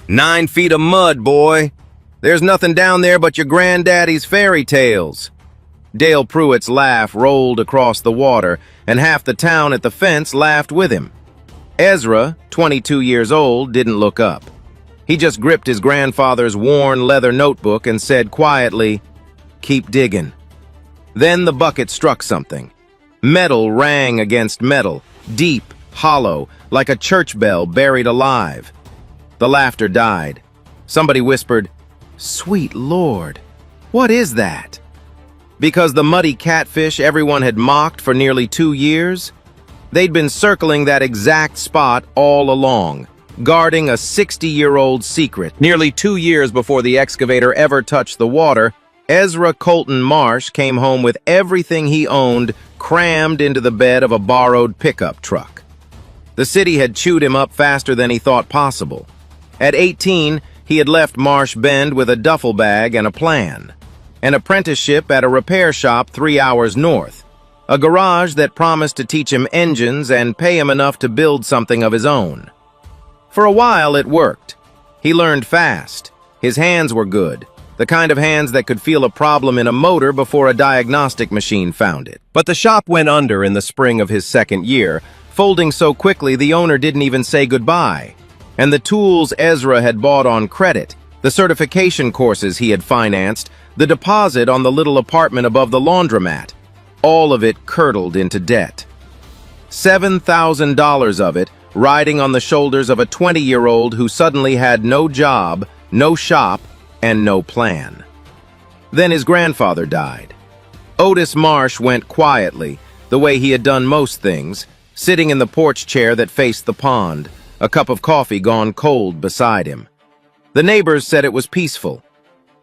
9 feet of mud, boy. There's nothing down there but your granddaddy's fairy tales. Dale Pruitt's laugh rolled across the water, and half the town at the fence laughed with him. Ezra, 22 years old, didn't look up. He just gripped his grandfather's worn leather notebook and said quietly, "Keep digging." Then the bucket struck something. Metal rang against metal, deep, hollow, like a church bell buried alive. The laughter died. Somebody whispered, "Sweet Lord, what is that?" Because the muddy catfish everyone had mocked for nearly 2 years, they'd been circling that exact spot all along, guarding a 60-year-old secret. Nearly 2 years before the excavator ever touched the water, Ezra Colton Marsh came home with everything he owned crammed into the bed of a borrowed pickup truck. The city had chewed him up faster than he thought possible. At 18, he had left Marsh Bend with a duffel bag and a plan. An apprenticeship at a repair shop 3 hours north. A garage that promised to teach him engines and pay him enough to build something of his own. For a while, it worked. He learned fast. His hands were good, the kind of hands that could feel a problem in a motor before a diagnostic machine found it. But the shop went under in the spring of his second year, folding so quickly the owner didn't even say goodbye. And the tools Ezra had bought on credit, the certification courses he had financed, the deposit on the little apartment above the laundromat, all of it curdled into debt. $7,000 of it riding on the shoulders of a 20-year-old who suddenly had no job, no shop, and no plan. Then his grandfather died. Otis Marsh went quietly, the way he had done most things, sitting in the porch chair that faced the pond, a cup of coffee gone cold beside him. The neighbors said it was peaceful.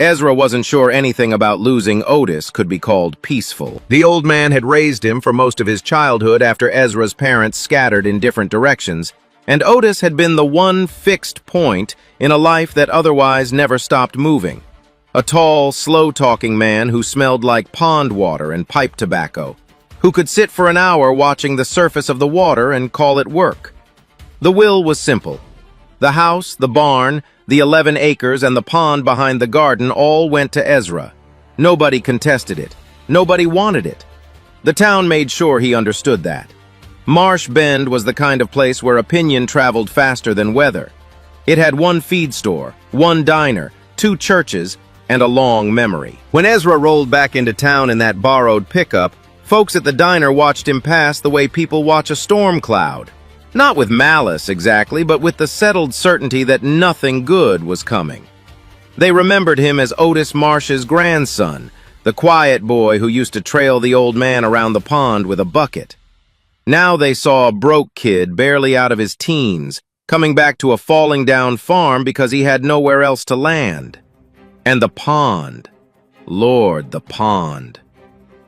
Ezra wasn't sure anything about losing Otis could be called peaceful. The old man had raised him for most of his childhood after Ezra's parents scattered in different directions, and Otis had been the one fixed point in a life that otherwise never stopped moving. A tall, slow-talking man who smelled like pond water and pipe tobacco, who could sit for an hour watching the surface of the water and call it work. The will was simple. The house, the barn, the 11 acres, and the pond behind the garden all went to Ezra. Nobody contested it. Nobody wanted it. The town made sure he understood that. Marsh Bend was the kind of place where opinion traveled faster than weather. It had one feed store, one diner, 2 churches, and a long memory. When Ezra rolled back into town in that borrowed pickup, folks at the diner watched him pass the way people watch a storm cloud. Not with malice, exactly, but with the settled certainty that nothing good was coming. They remembered him as Otis Marsh's grandson, the quiet boy who used to trail the old man around the pond with a bucket. Now they saw a broke kid barely out of his teens, coming back to a falling-down farm because he had nowhere else to land. And the pond. Lord, the pond.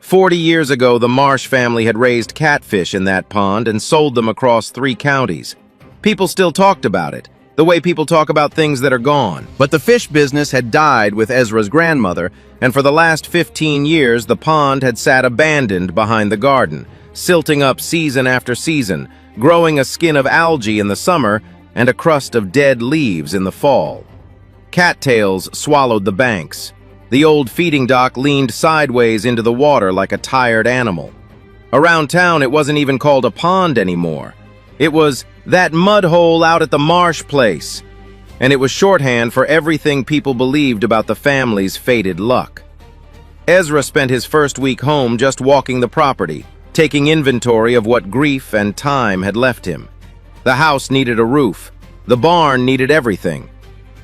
40 years ago, the Marsh family had raised catfish in that pond and sold them across 3 counties. People still talked about it, the way people talk about things that are gone. But the fish business had died with Ezra's grandmother, and for the last 15 years, the pond had sat abandoned behind the garden, silting up season after season, growing a skin of algae in the summer and a crust of dead leaves in the fall. Cattails swallowed the banks. The old feeding dock leaned sideways into the water like a tired animal. Around town, it wasn't even called a pond anymore. It was that mud hole out at the Marsh place. And it was shorthand for everything people believed about the family's fated luck. Ezra spent his first week home just walking the property, taking inventory of what grief and time had left him. The house needed a roof. The barn needed everything.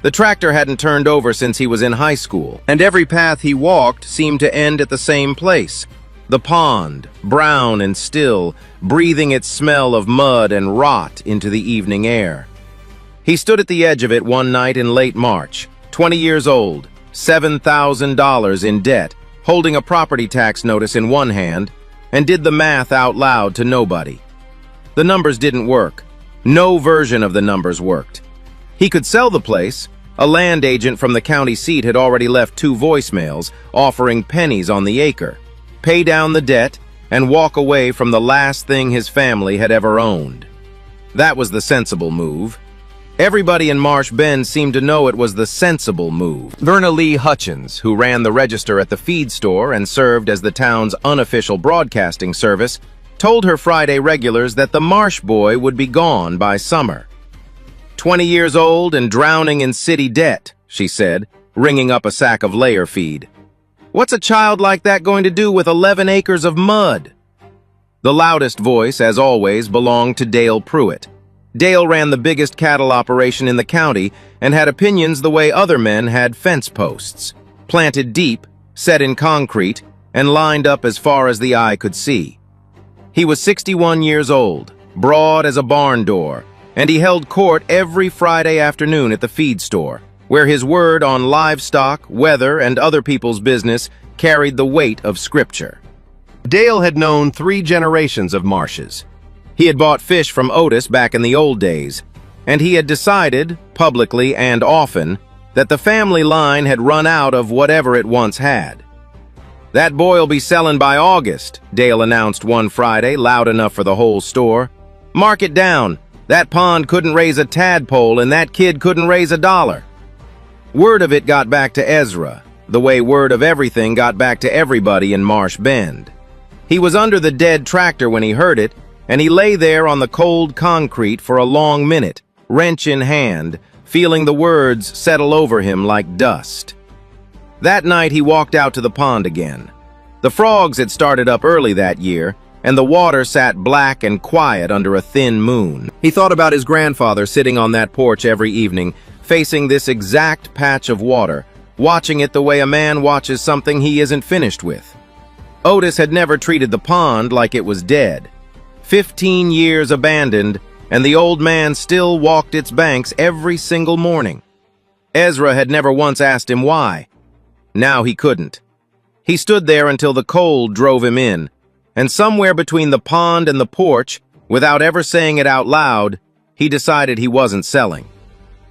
The tractor hadn't turned over since he was in high school, and every path he walked seemed to end at the same place. The pond, brown and still, breathing its smell of mud and rot into the evening air. He stood at the edge of it one night in late March, 20 years old, $7,000 in debt, holding a property tax notice in one hand, and did the math out loud to nobody. The numbers didn't work. No version of the numbers worked. He could sell the place. A land agent from the county seat had already left 2 voicemails offering pennies on the acre, pay down the debt, and walk away from the last thing his family had ever owned. That was the sensible move. Everybody in Marsh Bend seemed to know it was the sensible move. Verna Lee Hutchins, who ran the register at the feed store and served as the town's unofficial broadcasting service, told her Friday regulars that the Marsh boy would be gone by summer. 20 years old and drowning in city debt, she said, ringing up a sack of layer feed. What's a child like that going to do with 11 acres of mud? The loudest voice, as always, belonged to Dale Pruitt. Dale ran the biggest cattle operation in the county and had opinions the way other men had fence posts, planted deep, set in concrete, and lined up as far as the eye could see. He was 61 years old, broad as a barn door, and he held court every Friday afternoon at the feed store, where his word on livestock, weather, and other people's business carried the weight of scripture. Dale had known 3 generations of Marshes. He had bought fish from Otis back in the old days, and he had decided, publicly and often, that the family line had run out of whatever it once had. That boy'll be selling by August, Dale announced one Friday, loud enough for the whole store. Mark it down. That pond couldn't raise a tadpole and that kid couldn't raise $1. Word of it got back to Ezra, the way word of everything got back to everybody in Marsh Bend. He was under the dead tractor when he heard it, and he lay there on the cold concrete for a long minute, wrench in hand, feeling the words settle over him like dust. That night he walked out to the pond again. The frogs had started up early that year, and the water sat black and quiet under a thin moon. He thought about his grandfather sitting on that porch every evening, facing this exact patch of water, watching it the way a man watches something he isn't finished with. Otis had never treated the pond like it was dead. 15 years abandoned, and the old man still walked its banks every single morning. Ezra had never once asked him why. Now he couldn't. He stood there until the cold drove him in, and somewhere between the pond and the porch, without ever saying it out loud, he decided he wasn't selling.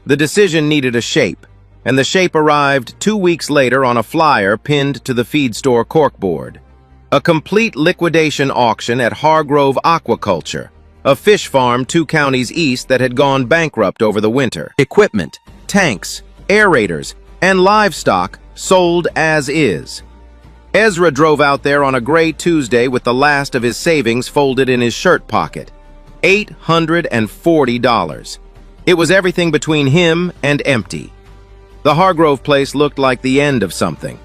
The decision needed a shape, and the shape arrived 2 weeks later on a flyer pinned to the feed store corkboard. A complete liquidation auction at Hargrove Aquaculture, a fish farm 2 counties east that had gone bankrupt over the winter. Equipment, tanks, aerators, and livestock sold as is. Ezra drove out there on a gray Tuesday with the last of his savings folded in his shirt pocket. $840. It was everything between him and empty. The Hargrove place looked like the end of something.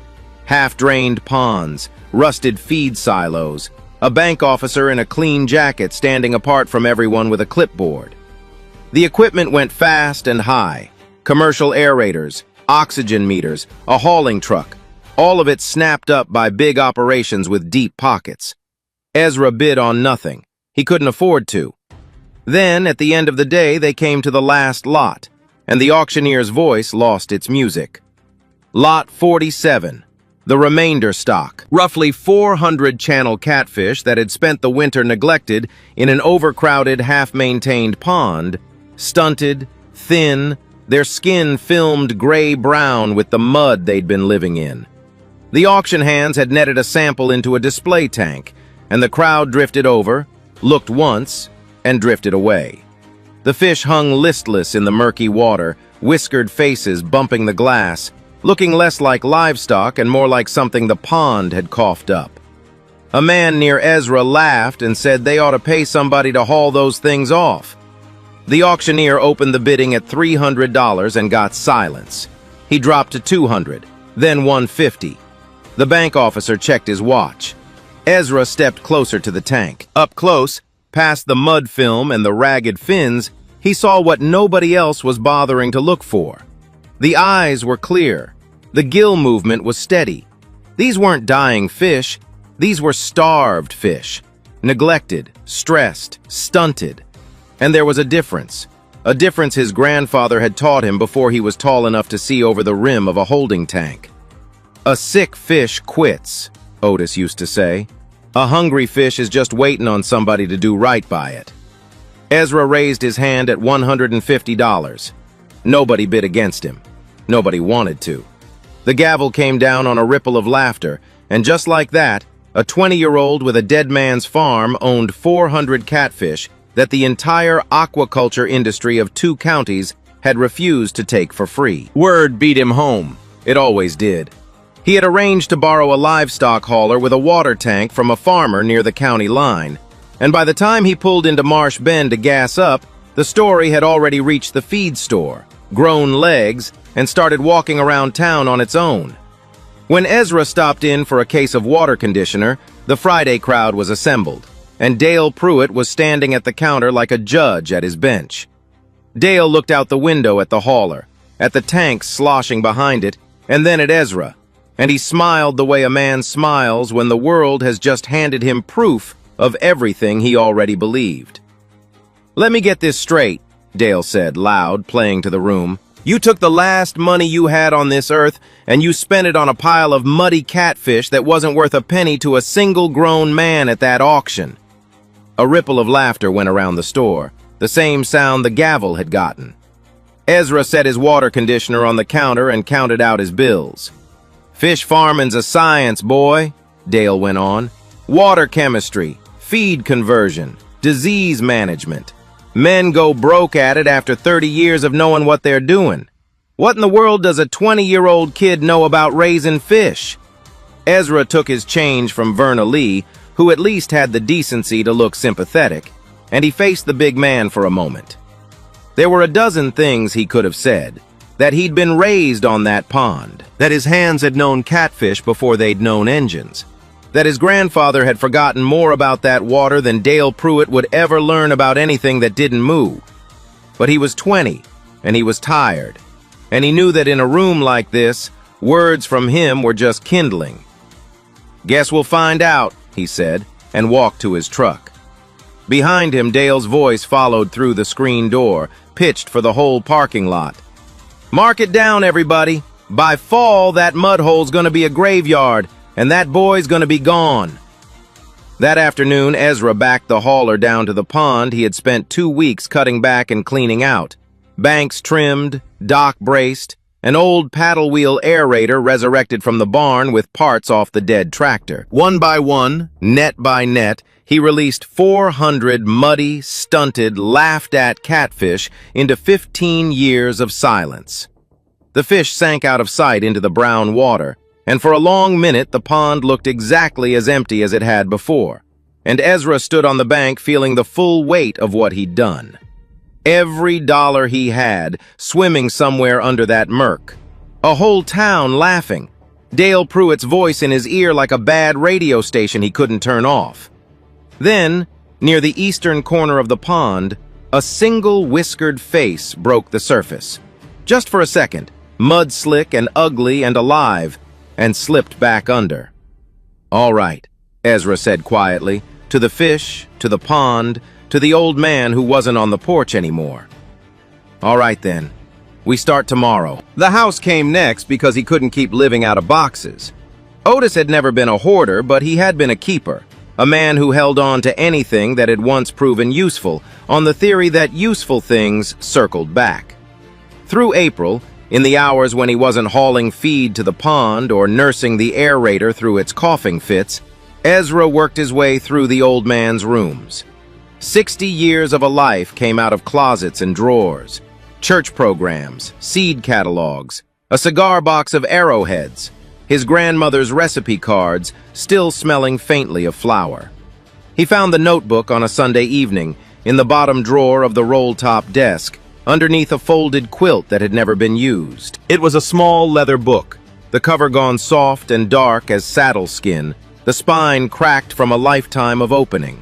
Half-drained ponds, rusted feed silos, a bank officer in a clean jacket standing apart from everyone with a clipboard. The equipment went fast and high. Commercial aerators, oxygen meters, a hauling truck, all of it snapped up by big operations with deep pockets. Ezra bid on nothing. He couldn't afford to. Then, at the end of the day, they came to the last lot, and the auctioneer's voice lost its music. Lot 47. The remainder stock, roughly 400 channel catfish that had spent the winter neglected in an overcrowded, half-maintained pond, stunted, thin, their skin filmed gray-brown with the mud they'd been living in. The auction hands had netted a sample into a display tank, and the crowd drifted over, looked once, and drifted away. The fish hung listless in the murky water, whiskered faces bumping the glass, looking less like livestock and more like something the pond had coughed up. A man near Ezra laughed and said they ought to pay somebody to haul those things off. The auctioneer opened the bidding at $300 and got silence. He dropped to $200, then $150. The bank officer checked his watch. Ezra stepped closer to the tank. Up close, past the mud film and the ragged fins, he saw what nobody else was bothering to look for. The eyes were clear. The gill movement was steady. These weren't dying fish. These were starved fish. Neglected, stressed, stunted. And there was a difference his grandfather had taught him before he was tall enough to see over the rim of a holding tank. A sick fish quits, Otis used to say. A hungry fish is just waiting on somebody to do right by it. Ezra raised his hand at $150. Nobody bid against him. Nobody wanted to. The gavel came down on a ripple of laughter, and just like that, a 20-year-old with a dead man's farm owned 400 catfish that the entire aquaculture industry of 2 counties had refused to take for free. Word beat him home. It always did. He had arranged to borrow a livestock hauler with a water tank from a farmer near the county line, and by the time he pulled into Marsh Bend to gas up, the story had already reached the feed store, grown legs, and started walking around town on its own. When Ezra stopped in for a case of water conditioner, the Friday crowd was assembled, and Dale Pruitt was standing at the counter like a judge at his bench. Dale looked out the window at the hauler, at the tanks sloshing behind it, and then at Ezra, and he smiled the way a man smiles when the world has just handed him proof of everything he already believed. "Let me get this straight," Dale said, loud, playing to the room. "You took the last money you had on this earth, and you spent it on a pile of muddy catfish that wasn't worth a penny to a single grown man at that auction." A ripple of laughter went around the store, the same sound the gavel had gotten. Ezra set his water conditioner on the counter and counted out his bills. "Fish farming's a science, boy," Dale went on. "Water chemistry, feed conversion, disease management. Men go broke at it after 30 years of knowing what they're doing. What in the world does a 20-year-old kid know about raising fish?" Ezra took his change from Verna Lee, who at least had the decency to look sympathetic, and he faced the big man for a moment. There were a dozen things he could have said. That he'd been raised on that pond, that his hands had known catfish before they'd known engines, that his grandfather had forgotten more about that water than Dale Pruitt would ever learn about anything that didn't move. But he was 20, and he was tired, and he knew that in a room like this, words from him were just kindling. "Guess we'll find out," he said, and walked to his truck. Behind him, Dale's voice followed through the screen door, pitched for the whole parking lot. "Mark it down, everybody. By fall, that mud hole's gonna be a graveyard, and that boy's gonna be gone." That afternoon, Ezra backed the hauler down to the pond he had spent 2 weeks cutting back and cleaning out. Banks trimmed, dock braced, an old paddle wheel aerator resurrected from the barn with parts off the dead tractor. One by one, net by net, he released 400 muddy, stunted, laughed-at catfish into 15 years of silence. The fish sank out of sight into the brown water, and for a long minute the pond looked exactly as empty as it had before, and Ezra stood on the bank feeling the full weight of what he'd done. Every dollar he had swimming somewhere under that murk. A whole town laughing. Dale Pruitt's voice in his ear like a bad radio station he couldn't turn off. Then, near the eastern corner of the pond, a single whiskered face broke the surface. Just for a second, mud-slick and ugly and alive, and slipped back under. "All right," Ezra said quietly, to the fish, to the pond, to the old man who wasn't on the porch anymore. "All right then, we start tomorrow." The house came next because he couldn't keep living out of boxes. Otis had never been a hoarder, but he had been a keeper. A man who held on to anything that had once proven useful, on the theory that useful things circled back. Through April, in the hours when he wasn't hauling feed to the pond or nursing the aerator through its coughing fits, Ezra worked his way through the old man's rooms. 60 years of a life came out of closets and drawers, church programs, seed catalogs, a cigar box of arrowheads, his grandmother's recipe cards still smelling faintly of flour. He found the notebook on a Sunday evening in the bottom drawer of the roll-top desk, underneath a folded quilt that had never been used. It was a small leather book, the cover gone soft and dark as saddle skin, the spine cracked from a lifetime of opening.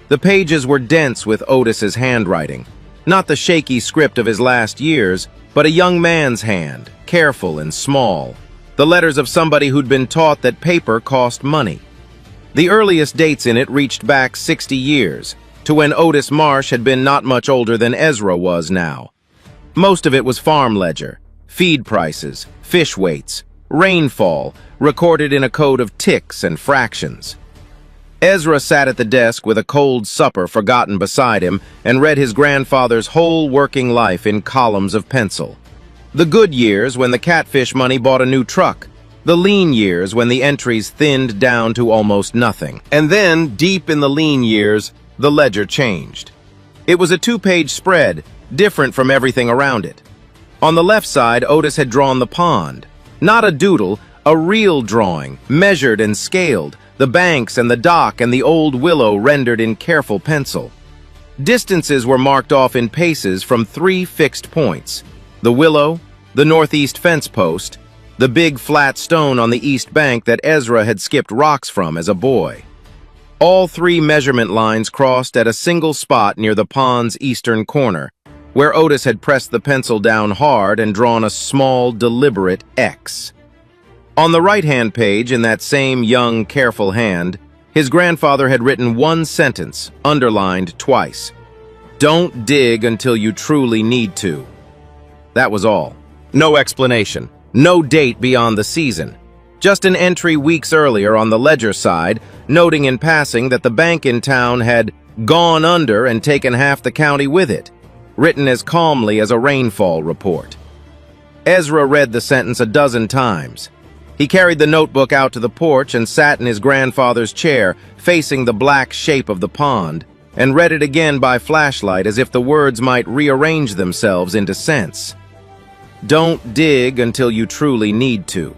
The pages were dense with Otis's handwriting, not the shaky script of his last years, but a young man's hand, careful and small. The letters of somebody who'd been taught that paper cost money. The earliest dates in it reached back 60 years, to when Otis Marsh had been not much older than Ezra was now. Most of it was farm ledger, feed prices, fish weights, rainfall, recorded in a code of ticks and fractions. Ezra sat at the desk with a cold supper forgotten beside him and read his grandfather's whole working life in columns of pencil. The good years when the catfish money bought a new truck. The lean years when the entries thinned down to almost nothing. And then, deep in the lean years, the ledger changed. It was a 2-page spread, different from everything around it. On the left side, Otis had drawn the pond. Not a doodle, a real drawing, measured and scaled, the banks and the dock and the old willow rendered in careful pencil. Distances were marked off in paces from 3 fixed points: the willow, the northeast fence post, the big flat stone on the east bank that Ezra had skipped rocks from as a boy. All 3 measurement lines crossed at a single spot near the pond's eastern corner, where Otis had pressed the pencil down hard and drawn a small, deliberate X. On the right-hand page, in that same young, careful hand, his grandfather had written one sentence, underlined twice: "Don't dig until you truly need to." That was all. No explanation, no date beyond the season. Just an entry weeks earlier on the ledger side, noting in passing that the bank in town had gone under and taken half the county with it, written as calmly as a rainfall report. Ezra read the sentence a dozen times. He carried the notebook out to the porch and sat in his grandfather's chair, facing the black shape of the pond, and read it again by flashlight as if the words might rearrange themselves into sense. Don't dig until you truly need to.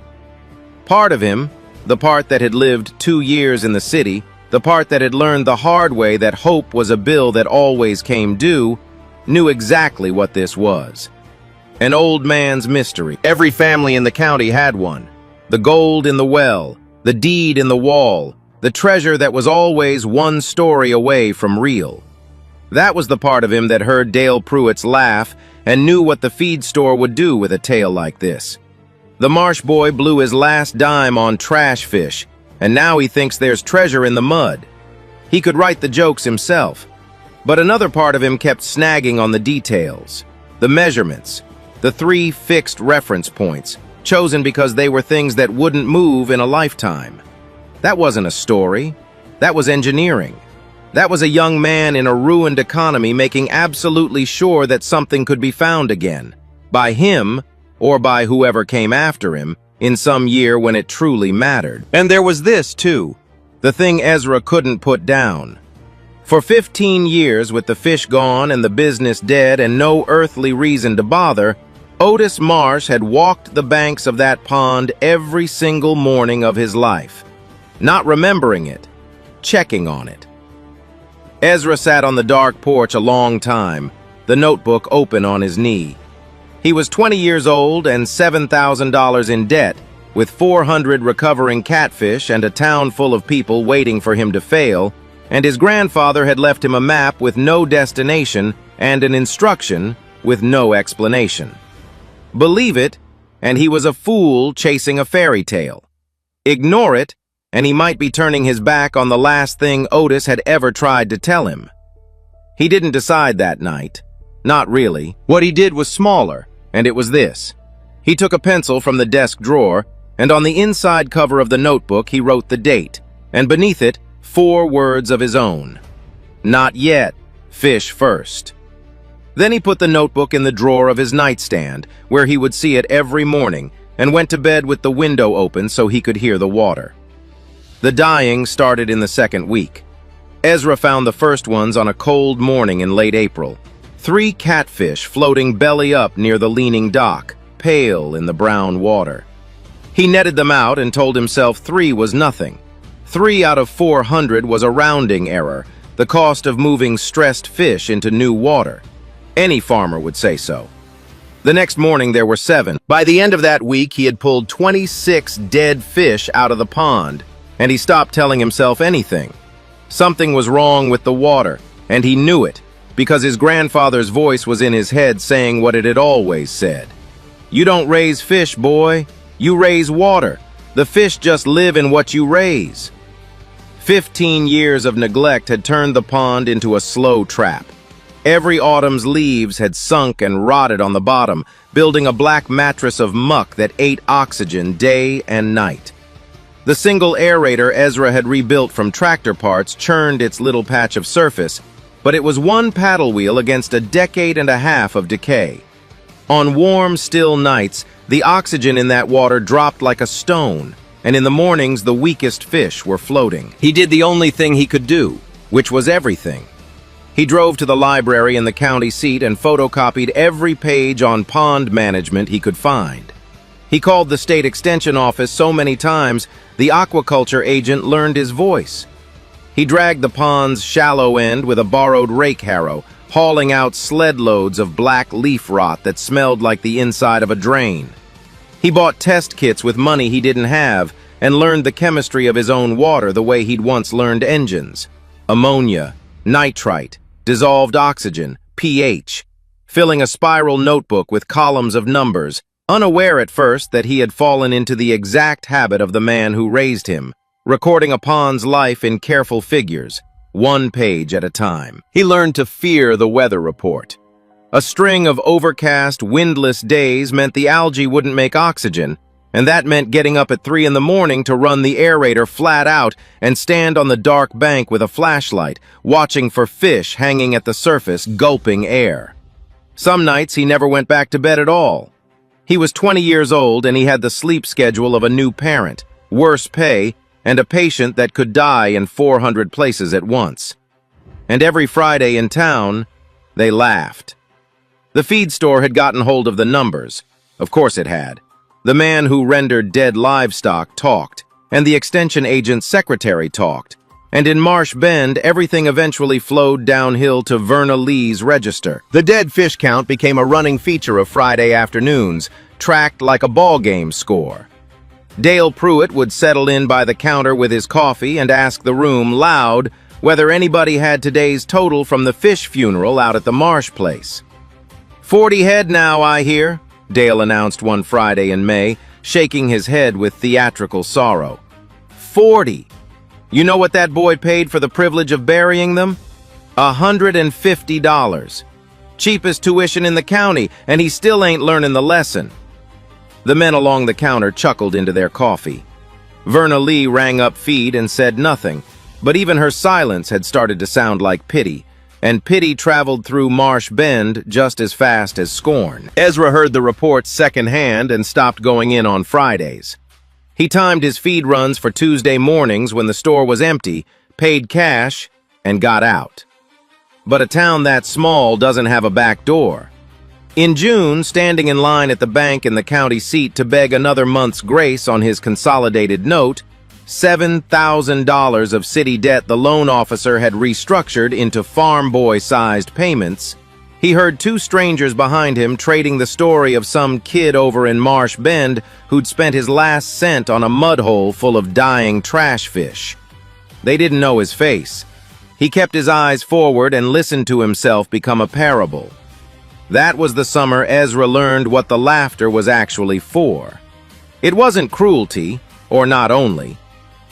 Part of him, the part that had lived 2 years in the city, the part that had learned the hard way that hope was a bill that always came due, knew exactly what this was. An old man's mystery. Every family in the county had one. The gold in the well, the deed in the wall, the treasure that was always one story away from real. That was the part of him that heard Dale Pruitt's laugh and knew what the feed store would do with a tale like this. The Marsh boy blew his last dime on trash fish, and now he thinks there's treasure in the mud. He could write the jokes himself. But another part of him kept snagging on the details, the measurements, the 3 fixed reference points, chosen because they were things that wouldn't move in a lifetime. That wasn't a story. That was engineering. That was a young man in a ruined economy making absolutely sure that something could be found again, by him or by whoever came after him, in some year when it truly mattered. And there was this, too, the thing Ezra couldn't put down. For 15 years, with the fish gone and the business dead and no earthly reason to bother, Otis Marsh had walked the banks of that pond every single morning of his life, not remembering it, checking on it. Ezra sat on the dark porch a long time, the notebook open on his knee. He was 20 years old and $7,000 in debt, with 400 recovering catfish and a town full of people waiting for him to fail, and his grandfather had left him a map with no destination and an instruction with no explanation. Believe it, and he was a fool chasing a fairy tale. Ignore it, and he might be turning his back on the last thing Otis had ever tried to tell him. He didn't decide that night. Not really. What he did was smaller, and it was this. He took a pencil from the desk drawer, and on the inside cover of the notebook he wrote the date, and beneath it, 4 words of his own. Not yet. Fish first. Then he put the notebook in the drawer of his nightstand, where he would see it every morning, and went to bed with the window open so he could hear the water. The dying started in the 2nd week. Ezra found the first ones on a cold morning in late April. 3 catfish floating belly up near the leaning dock, pale in the brown water. He netted them out and told himself 3 was nothing. 3 out of 400 was a rounding error, the cost of moving stressed fish into new water. Any farmer would say so. The next morning there were 7. By the end of that week he had pulled 26 dead fish out of the pond, and he stopped telling himself anything. Something was wrong with the water, and he knew it, because his grandfather's voice was in his head saying what it had always said. You don't raise fish, boy. You raise water. The fish just live in what you raise. 15 years of neglect had turned the pond into a slow trap. Every autumn's leaves had sunk and rotted on the bottom, building a black mattress of muck that ate oxygen day and night. The single aerator Ezra had rebuilt from tractor parts churned its little patch of surface, but it was one paddle wheel against a decade and a half of decay. On warm, still nights, the oxygen in that water dropped like a stone, and in the mornings the weakest fish were floating. He did the only thing he could do, which was everything. He drove to the library in the county seat and photocopied every page on pond management he could find. He called the state extension office so many times, the aquaculture agent learned his voice. He dragged the pond's shallow end with a borrowed rake harrow, hauling out sled loads of black leaf rot that smelled like the inside of a drain. He bought test kits with money he didn't have and learned the chemistry of his own water the way he'd once learned engines. Ammonia, nitrite, dissolved oxygen, pH, filling a spiral notebook with columns of numbers, unaware at first that he had fallen into the exact habit of the man who raised him, recording a pond's life in careful figures, one page at a time. He learned to fear the weather report. A string of overcast, windless days meant the algae wouldn't make oxygen, and that meant getting up at 3 in the morning to run the aerator flat out and stand on the dark bank with a flashlight, watching for fish hanging at the surface, gulping air. Some nights he never went back to bed at all. He was 20 years old and he had the sleep schedule of a new parent, worse pay, and a patient that could die in 400 places at once. And every Friday in town, they laughed. The feed store had gotten hold of the numbers. Of course it had. The man who rendered dead livestock talked, and the extension agent's secretary talked. And in Marsh Bend, everything eventually flowed downhill to Verna Lee's register. The dead fish count became a running feature of Friday afternoons, tracked like a ball game score. Dale Pruitt would settle in by the counter with his coffee and ask the room loud whether anybody had today's total from the fish funeral out at the Marsh place. 40 head now, I hear, Dale announced one Friday in May, shaking his head with theatrical sorrow. 40! You know what that boy paid for the privilege of burying them? $150. Cheapest tuition in the county, and he still ain't learning the lesson. The men along the counter chuckled into their coffee. Verna Lee rang up feed and said nothing, but even her silence had started to sound like pity, and pity traveled through Marsh Bend just as fast as scorn. Ezra heard the reports secondhand and stopped going in on Fridays. He timed his feed runs for Tuesday mornings when the store was empty, paid cash, and got out. But a town that small doesn't have a back door. In June, standing in line at the bank in the county seat to beg another month's grace on his consolidated note, $7,000 of city debt the loan officer had restructured into farm boy-sized payments, he heard two strangers behind him trading the story of some kid over in Marsh Bend who'd spent his last cent on a mud hole full of dying trash fish. They didn't know his face. He kept his eyes forward and listened to himself become a parable. That was the summer Ezra learned what the laughter was actually for. It wasn't cruelty, or not only.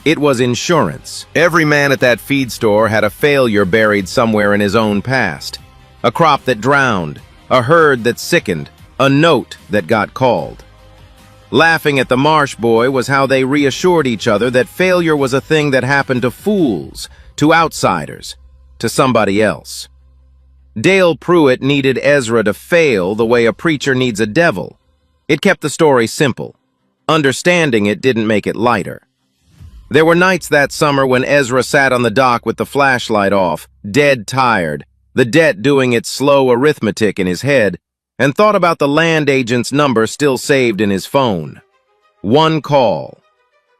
It was insurance. Every man at that feed store had a failure buried somewhere in his own past. A crop that drowned, a herd that sickened, a note that got called. Laughing at the Marsh boy was how they reassured each other that failure was a thing that happened to fools, to outsiders, to somebody else. Dale Pruitt needed Ezra to fail the way a preacher needs a devil. It kept the story simple. Understanding it didn't make it lighter. There were nights that summer when Ezra sat on the dock with the flashlight off, dead tired, the debt doing its slow arithmetic in his head, and thought about the land agent's number still saved in his phone. One call.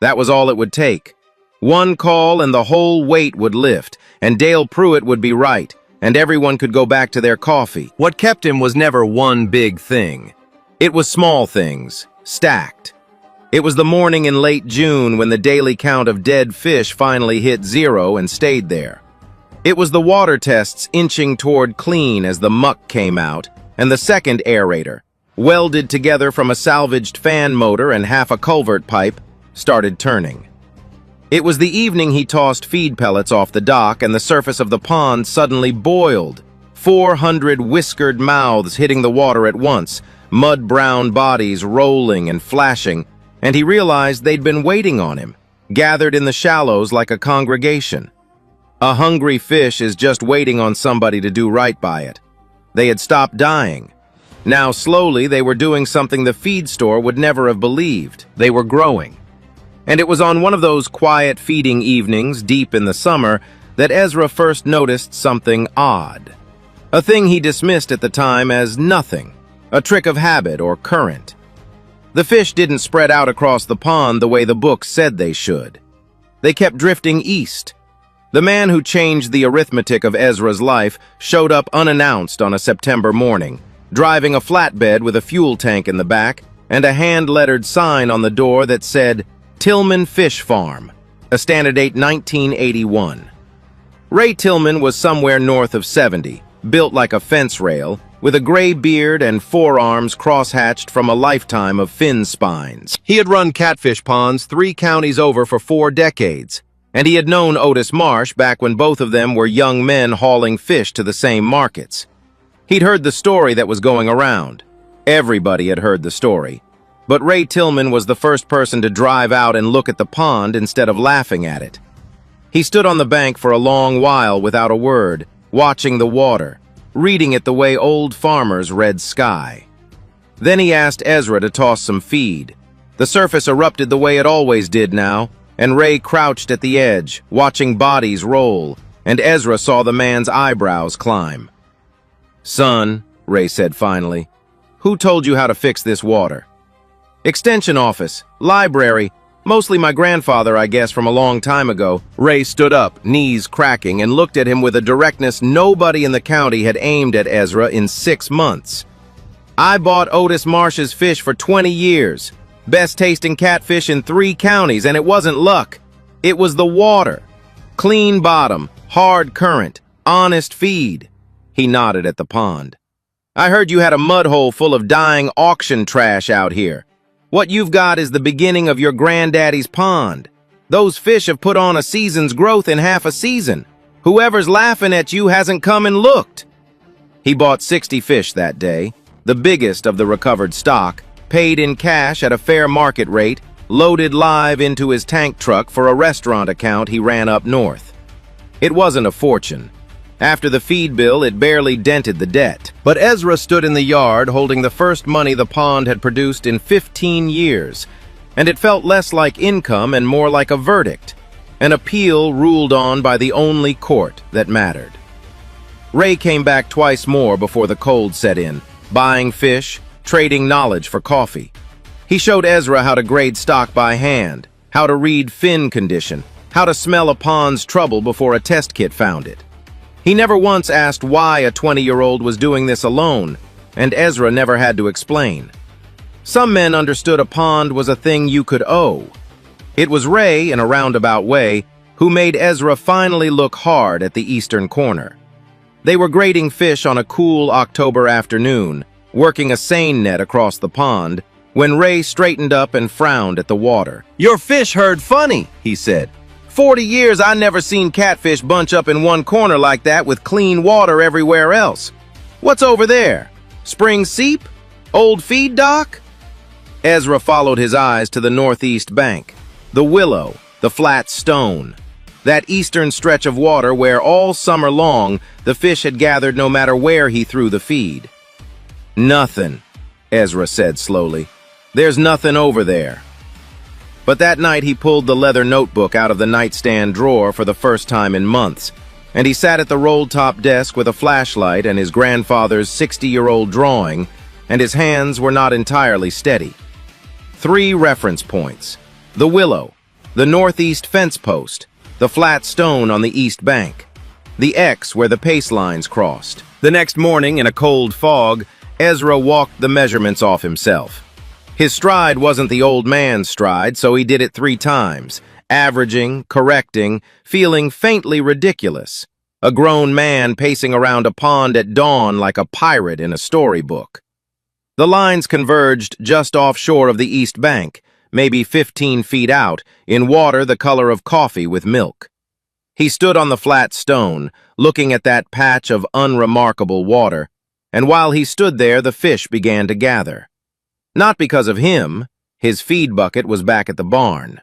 That was all it would take. One call and the whole weight would lift, and Dale Pruitt would be right, and everyone could go back to their coffee. What kept him was never one big thing. It was small things, stacked. It was the morning in late June when the daily count of dead fish finally hit 0 and stayed there. It was the water tests inching toward clean as the muck came out, and the second aerator, welded together from a salvaged fan motor and half a culvert pipe, started turning. It was the evening he tossed feed pellets off the dock and the surface of the pond suddenly boiled, 400 whiskered mouths hitting the water at once, mud-brown bodies rolling and flashing, and he realized they'd been waiting on him, gathered in the shallows like a congregation. A hungry fish is just waiting on somebody to do right by it. They had stopped dying. Now slowly they were doing something the feed store would never have believed. They were growing. And it was on one of those quiet feeding evenings deep in the summer that Ezra first noticed something odd. A thing he dismissed at the time as nothing, a trick of habit or current. The fish didn't spread out across the pond the way the book said they should. They kept drifting east. The man who changed the arithmetic of Ezra's life showed up unannounced on a September morning, driving a flatbed with a fuel tank in the back and a hand-lettered sign on the door that said, Tillman Fish Farm, a standard date 1981. Ray Tillman was somewhere north of 70, built like a fence rail, with a gray beard and forearms cross-hatched from a lifetime of fin spines. He had run catfish ponds 3 counties over for 4 decades, and he had known Otis Marsh back when both of them were young men hauling fish to the same markets. He'd heard the story that was going around. Everybody had heard the story. But Ray Tillman was the first person to drive out and look at the pond instead of laughing at it. He stood on the bank for a long while without a word, watching the water, reading it the way old farmers read sky. Then he asked Ezra to toss some feed. The surface erupted the way it always did now, and Ray crouched at the edge, watching bodies roll, and Ezra saw the man's eyebrows climb. "Son," Ray said finally, "who told you how to fix this water?" "Extension office, library, mostly my grandfather, I guess, from a long time ago." Ray stood up, knees cracking, and looked at him with a directness nobody in the county had aimed at Ezra in 6 months. "I bought Otis Marsh's fish for 20 years. Best tasting catfish in 3 counties, and it wasn't luck. It was the water. Clean bottom, hard current, honest feed." He nodded at the pond. "I heard you had a mud hole full of dying auction trash out here. What you've got is the beginning of your granddaddy's pond. Those fish have put on a season's growth in half a season. Whoever's laughing at you hasn't come and looked." He bought 60 fish that day, the biggest of the recovered stock, paid in cash at a fair market rate, loaded live into his tank truck for a restaurant account he ran up north. It wasn't a fortune. After the feed bill, it barely dented the debt. But Ezra stood in the yard holding the first money the pond had produced in 15 years, and it felt less like income and more like a verdict, an appeal ruled on by the only court that mattered. Ray came back twice more before the cold set in, buying fish, trading knowledge for coffee. He showed Ezra how to grade stock by hand, how to read fin condition, how to smell a pond's trouble before a test kit found it. He never once asked why a 20-year-old was doing this alone, and Ezra never had to explain. Some men understood a pond was a thing you could owe. It was Ray, in a roundabout way, who made Ezra finally look hard at the eastern corner. They were grading fish on a cool October afternoon, working a seine net across the pond, when Ray straightened up and frowned at the water. "Your fish herd funny," he said. 40 years I never seen catfish bunch up in one corner like that with clean water everywhere else. What's over there? Spring seep? Old feed dock?" Ezra followed his eyes to the northeast bank, the willow, the flat stone, that eastern stretch of water where all summer long the fish had gathered no matter where he threw the feed. "Nothing," Ezra said slowly. "There's nothing over there." But that night he pulled the leather notebook out of the nightstand drawer for the first time in months, and he sat at the rolled-top desk with a flashlight and his grandfather's 60-year-old drawing, and his hands were not entirely steady. 3 reference points: the willow, the northeast fence post, the flat stone on the east bank, the X where the pace lines crossed. The next morning, in a cold fog, Ezra walked the measurements off himself. His stride wasn't the old man's stride, so he did it 3 times, averaging, correcting, feeling faintly ridiculous. A grown man pacing around a pond at dawn like a pirate in a storybook. The lines converged just offshore of the east bank, maybe 15 feet out, in water the color of coffee with milk. He stood on the flat stone, looking at that patch of unremarkable water, and while he stood there, the fish began to gather. Not because of him, his feed bucket was back at the barn.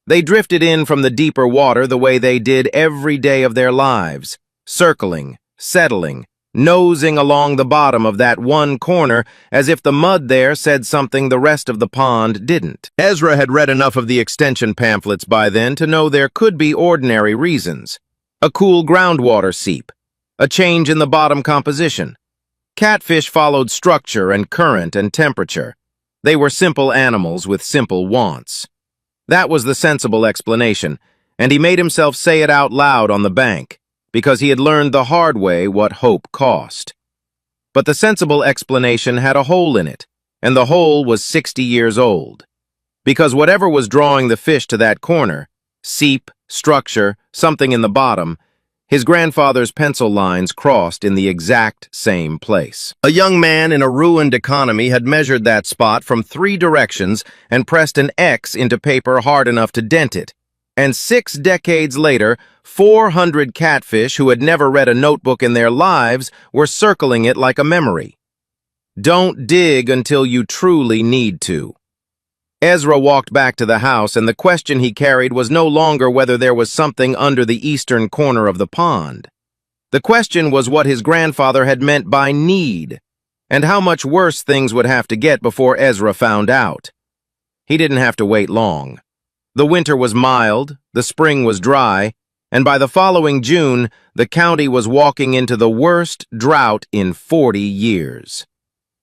They drifted in from the deeper water the way they did every day of their lives, circling, settling, nosing along the bottom of that one corner as if the mud there said something the rest of the pond didn't. Ezra had read enough of the extension pamphlets by then to know there could be ordinary reasons. a cool groundwater seep, a change in the bottom composition. Catfish followed structure and current and temperature. They were simple animals with simple wants. That was the sensible explanation, and he made himself say it out loud on the bank, because he had learned the hard way what hope cost. But the sensible explanation had a hole in it, and the hole was 60 years old. Because whatever was drawing the fish to that corner, seep, structure, something in the bottom, his grandfather's pencil lines crossed in the exact same place. A young man in a ruined economy had measured that spot from 3 directions and pressed an X into paper hard enough to dent it. And 6 decades later, 400 catfish who had never read a notebook in their lives were circling it like a memory. Don't dig until you truly need to. Ezra walked back to the house, and the question he carried was no longer whether there was something under the eastern corner of the pond. The question was what his grandfather had meant by need, and how much worse things would have to get before Ezra found out. He didn't have to wait long. The winter was mild, the spring was dry, and by the following June, the county was walking into the worst drought in 40 years.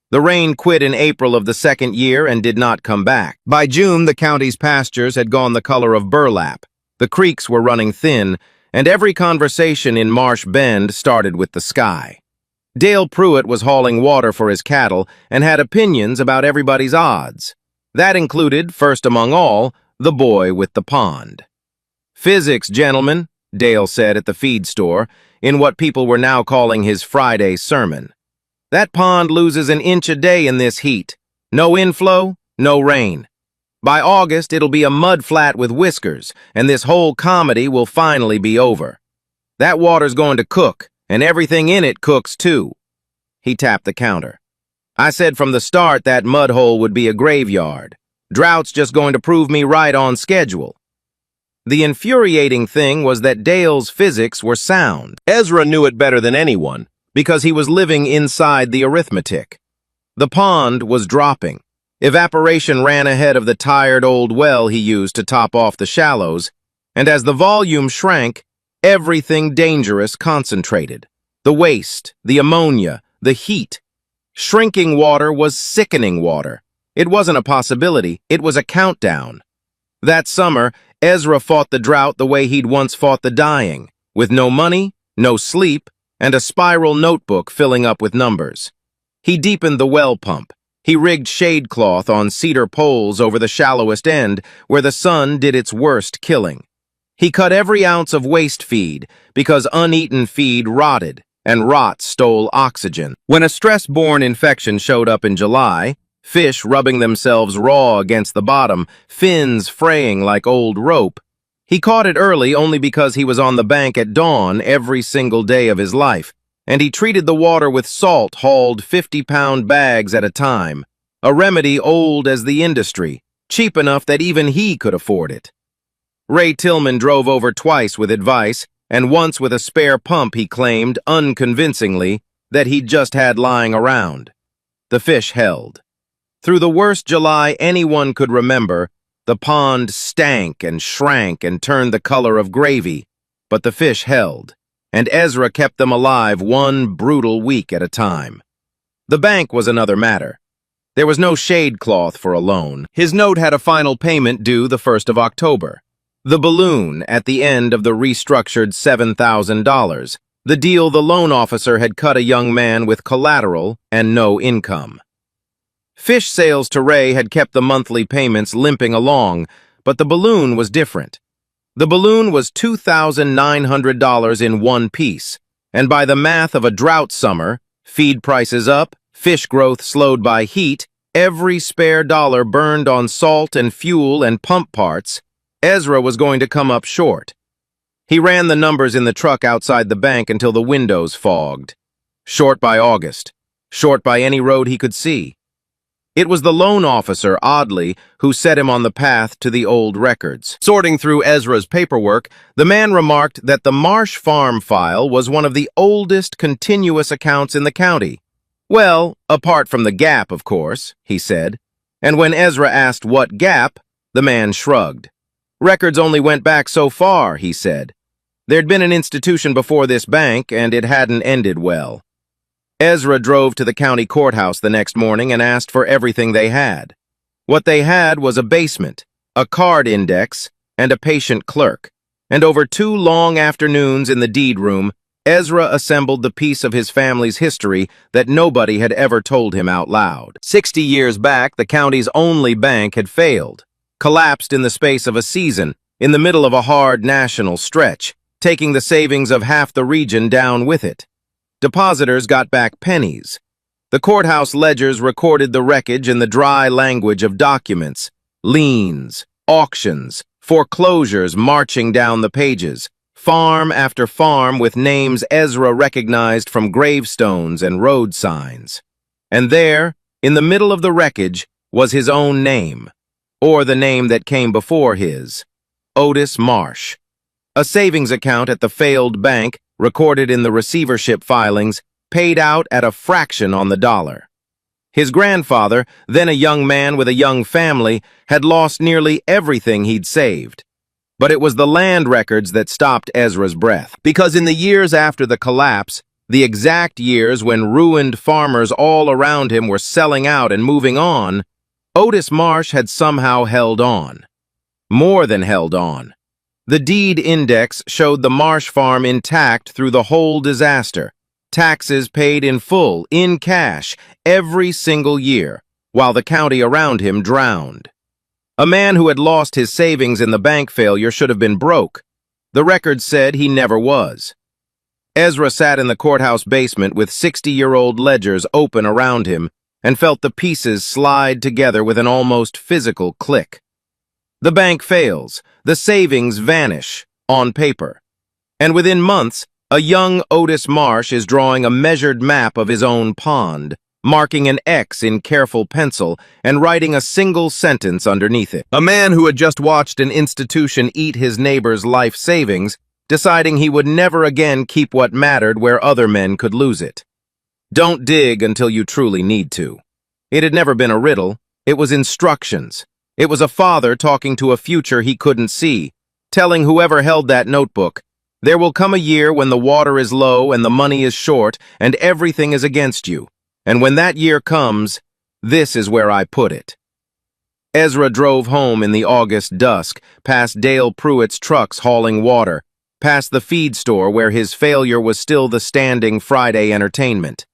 The rain quit in April of the second year and did not come back. By June, the county's pastures had gone the color of burlap. The creeks were running thin, and every conversation in Marsh Bend started with the sky. Dale Pruitt was hauling water for his cattle and had opinions about everybody's odds. That included, first among all, the boy with the pond. "Physics, gentlemen," Dale said at the feed store, in what people were now calling his Friday sermon. "That pond loses an inch a day in this heat. No inflow, no rain. By August, it'll be a mud flat with whiskers, and this whole comedy will finally be over. That water's going to cook, and everything in it cooks too." He tapped the counter. "I said from the start that mud hole would be a graveyard. Drought's just going to prove me right on schedule." The infuriating thing was that Dale's physics were sound. Ezra knew it better than anyone, because he was living inside the arithmetic. The pond was dropping. Evaporation ran ahead of the tired old well he used to top off the shallows, and as the volume shrank, everything dangerous concentrated. The waste, the ammonia, the heat. Shrinking water was sickening water. It wasn't a possibility, it was a countdown. That summer, Ezra fought the drought the way he'd once fought the dying, with no money, no sleep, and a spiral notebook filling up with numbers. He deepened the well pump. He rigged shade cloth on cedar poles over the shallowest end, where the sun did its worst killing. He cut every ounce of waste feed, because uneaten feed rotted, and rot stole oxygen. When a stress-borne infection showed up in July, fish rubbing themselves raw against the bottom, fins fraying like old rope, he caught it early only because he was on the bank at dawn every single day of his life, and he treated the water with salt hauled 50-pound bags at a time, a remedy old as the industry, cheap enough that even he could afford it. Ray Tillman drove over twice with advice, and once with a spare pump he claimed, unconvincingly, that he'd just had lying around. The fish held. Through the worst July anyone could remember, the pond stank and shrank and turned the color of gravy, but the fish held, and Ezra kept them alive one brutal week at a time. The bank was another matter. There was no shade cloth for a loan. His note had a final payment due the 1st of October. The balloon at the end of the restructured $7,000, the deal the loan officer had cut a young man with collateral and no income. Fish sales to Ray had kept the monthly payments limping along, but the balloon was different. The balloon was $2,900 in one piece, and by the math of a drought summer, feed prices up, fish growth slowed by heat, every spare dollar burned on salt and fuel and pump parts, Ezra was going to come up short. He ran the numbers in the truck outside the bank until the windows fogged. Short by August. Short by any road he could see. It was the loan officer, oddly, who set him on the path to the old records. Sorting through Ezra's paperwork, the man remarked that the Marsh Farm file was one of the oldest continuous accounts in the county. Well, apart from the gap, of course, he said. And when Ezra asked what gap, the man shrugged. Records only went back so far, he said. There'd been an institution before this bank, and it hadn't ended well. Ezra drove to the county courthouse the next morning and asked for everything they had. What they had was a basement, a card index, and a patient clerk. And over 2 long afternoons in the deed room, Ezra assembled the piece of his family's history that nobody had ever told him out loud. 60 years back, the county's only bank had failed, collapsed in the space of a season, in the middle of a hard national stretch, taking the savings of half the region down with it. Depositors got back pennies. The courthouse ledgers recorded the wreckage in the dry language of documents, liens, auctions, foreclosures marching down the pages, farm after farm with names Ezra recognized from gravestones and road signs. And there, in the middle of the wreckage, was his own name, or the name that came before his, Otis Marsh. A savings account at the failed bank, recorded in the receivership filings, paid out at a fraction on the dollar. His grandfather, then a young man with a young family, had lost nearly everything he'd saved. But it was the land records that stopped Ezra's breath. Because in the years after the collapse, the exact years when ruined farmers all around him were selling out and moving on, Otis Marsh had somehow held on. More than held on. The deed index showed the Marsh farm intact through the whole disaster. Taxes paid in full, in cash, every single year, while the county around him drowned. A man who had lost his savings in the bank failure should have been broke. The record said he never was. Ezra sat in the courthouse basement with 60-year-old ledgers open around him and felt the pieces slide together with an almost physical click. The bank fails, the savings vanish, on paper. And within months, a young Otis Marsh is drawing a measured map of his own pond, marking an X in careful pencil and writing a single sentence underneath it. A man who had just watched an institution eat his neighbor's life savings, deciding he would never again keep what mattered where other men could lose it. Don't dig until you truly need to. It had never been a riddle, it was instructions. It was a father talking to a future he couldn't see, telling whoever held that notebook, there will come a year when the water is low and the money is short and everything is against you. And when that year comes, this is where I put it. Ezra drove home in the August dusk, past Dale Pruitt's trucks hauling water, past the feed store where his failure was still the standing Friday entertainment.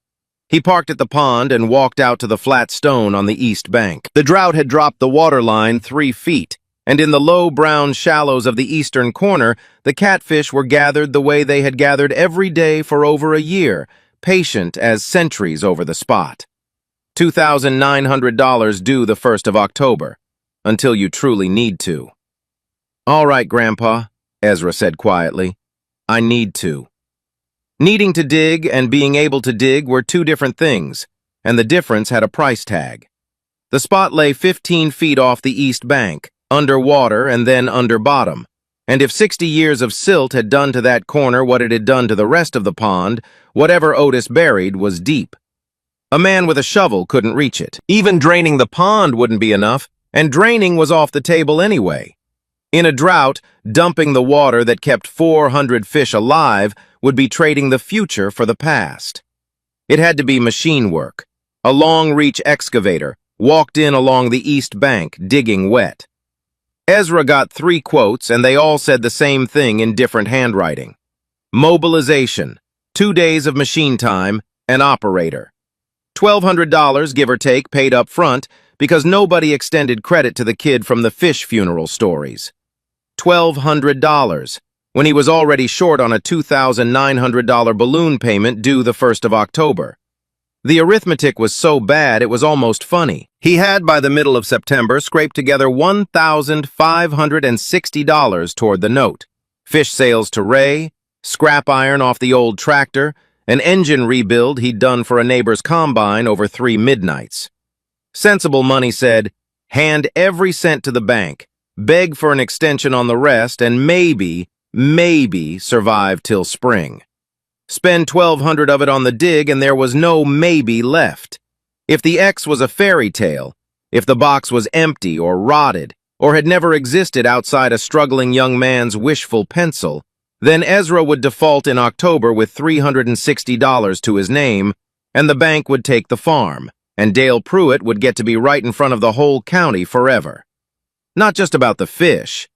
He parked at the pond and walked out to the flat stone on the east bank. The drought had dropped the water line 3 feet, and in the low brown shallows of the eastern corner, the catfish were gathered the way they had gathered every day for over a year, patient as sentries over the spot. $2,900 due the 1st of October, until you truly need to. All right, Grandpa, Ezra said quietly. I need to. Needing to dig and being able to dig were 2 different things, and the difference had a price tag. The spot lay 15 feet off the east bank, under water and then under bottom, and if 60 years of silt had done to that corner what it had done to the rest of the pond, whatever Otis buried was deep. A man with a shovel couldn't reach it. Even draining the pond wouldn't be enough, and draining was off the table anyway. In a drought, dumping the water that kept 400 fish alive would be trading the future for the past. It had to be machine work. A long-reach excavator walked in along the east bank, digging wet. Ezra got 3 quotes, and they all said the same thing in different handwriting. Mobilization, 2 days of machine time, an operator. $1,200, give or take, paid up front, because nobody extended credit to the kid from the fish funeral stories. $1,200, when he was already short on a $2,900 balloon payment due the 1st of October. The arithmetic was so bad it was almost funny. He had, by the middle of September, scraped together $1,560 toward the note. Fish sales to Ray, scrap iron off the old tractor, an engine rebuild he'd done for a neighbor's combine over 3 midnights. Sensible money said, hand every cent to the bank, beg for an extension on the rest, and maybe survive till spring. Spend $1,200 of it on the dig, and there was no maybe left. If the X was a fairy tale, if the box was empty or rotted, or had never existed outside a struggling young man's wishful pencil, Then Ezra would default in October with $360 to his name, and the bank would take the farm, and Dale Pruitt would get to be right in front of the whole county forever. Not just about the fish,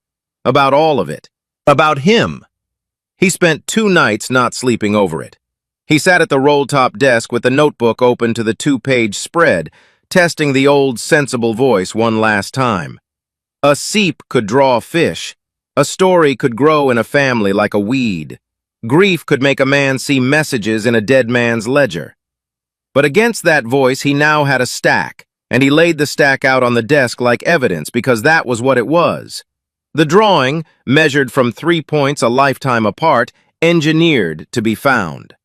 about all of it. About him. He spent 2 nights not sleeping over it. He sat at the roll-top desk with the notebook open to the 2-page spread, testing the old sensible voice one last time. A seep could draw fish. A story could grow in a family like a weed. Grief could make a man see messages in a dead man's ledger. But against that voice he now had a stack, and he laid the stack out on the desk like evidence because that was what it was. The drawing, measured from 3 points a lifetime apart, engineered to be found.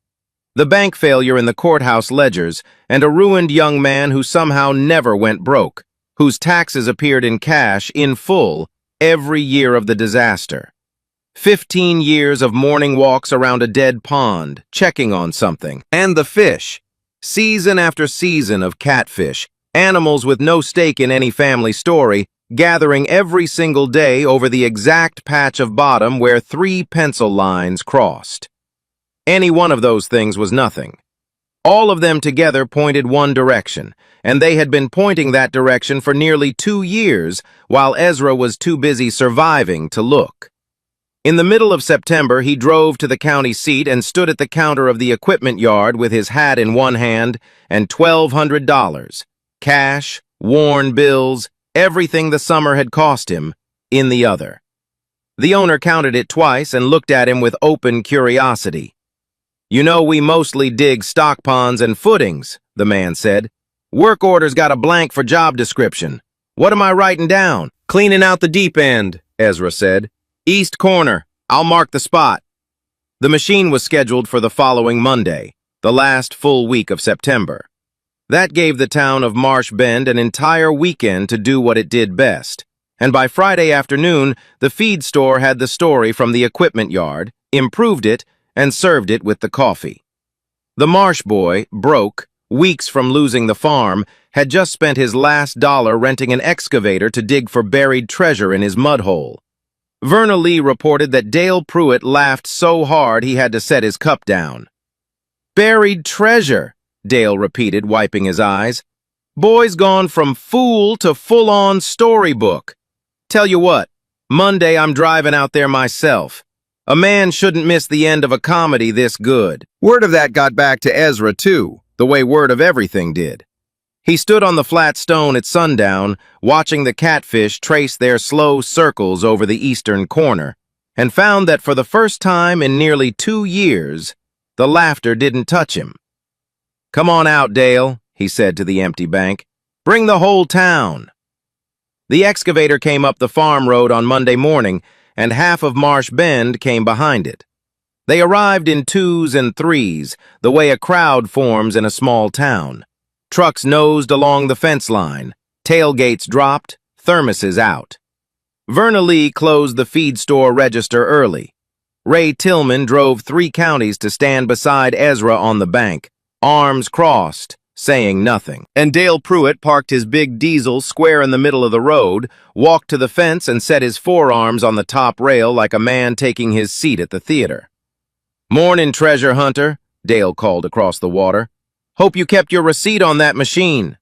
The bank failure in the courthouse ledgers, and a ruined young man who somehow never went broke, whose taxes appeared in cash in full every year of the disaster. 15 years of morning walks around a dead pond, checking on something. And the fish. Season after season of catfish, animals with no stake in any family story, gathering every single day over the exact patch of bottom where 3 pencil lines crossed. Any one of those things was nothing. All of them together pointed one direction, and they had been pointing that direction for nearly 2 years, while Ezra was too busy surviving to look. In the middle of September, he drove to the county seat and stood at the counter of the equipment yard with his hat in one hand and $1,200, cash, worn bills, everything the summer had cost him, in the other. The owner counted it twice and looked at him with open curiosity. "You know we mostly dig stock ponds and footings," the man said. "Work order's got a blank for job description. What am I writing down?" "Cleaning out the deep end," Ezra said. "East corner. I'll mark the spot." The machine was scheduled for the following Monday, the last full week of September. That gave the town of Marsh Bend an entire weekend to do what it did best. And by Friday afternoon, the feed store had the story from the equipment yard, improved it, and served it with the coffee. The Marsh boy, broke, weeks from losing the farm, had just spent his last dollar renting an excavator to dig for buried treasure in his mud hole. Verna Lee reported that Dale Pruitt laughed so hard he had to set his cup down. "Buried treasure," Dale repeated, wiping his eyes. "Boy's gone from fool to full-on storybook. Tell you what, Monday I'm driving out there myself. A man shouldn't miss the end of a comedy this good." Word of that got back to Ezra, too, the way word of everything did. He stood on the flat stone at sundown, watching the catfish trace their slow circles over the eastern corner, and found that for the first time in nearly 2 years, the laughter didn't touch him. "Come on out, Dale," he said to the empty bank. "Bring the whole town." The excavator came up the farm road on Monday morning, and half of Marsh Bend came behind it. They arrived in 2s and 3s, the way a crowd forms in a small town. Trucks nosed along the fence line, tailgates dropped, thermoses out. Verna Lee closed the feed store register early. Ray Tillman drove 3 counties to stand beside Ezra on the bank, arms crossed, saying nothing. And Dale Pruitt parked his big diesel square in the middle of the road, walked to the fence and set his forearms on the top rail like a man taking his seat at the theater. "Morning, treasure hunter," Dale called across the water. "Hope you kept your receipt on that machine."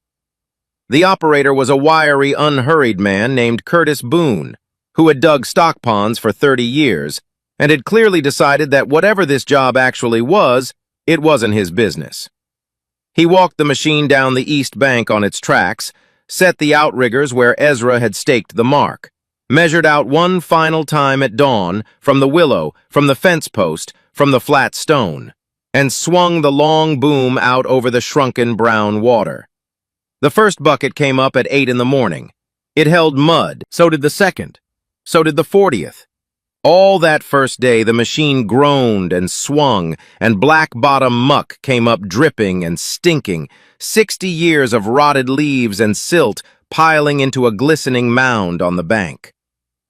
The operator was a wiry, unhurried man named Curtis Boone, who had dug stock ponds for 30 years, and had clearly decided that whatever this job actually was, it wasn't his business. He walked the machine down the east bank on its tracks, set the outriggers where Ezra had staked the mark, measured out one final time at dawn, from the willow, from the fence post, from the flat stone, and swung the long boom out over the shrunken brown water. The first bucket came up at 8 in the morning. It held mud, so did the second, so did the 40th. All that first day, the machine groaned and swung, and black-bottom muck came up dripping and stinking, 60 years of rotted leaves and silt piling into a glistening mound on the bank.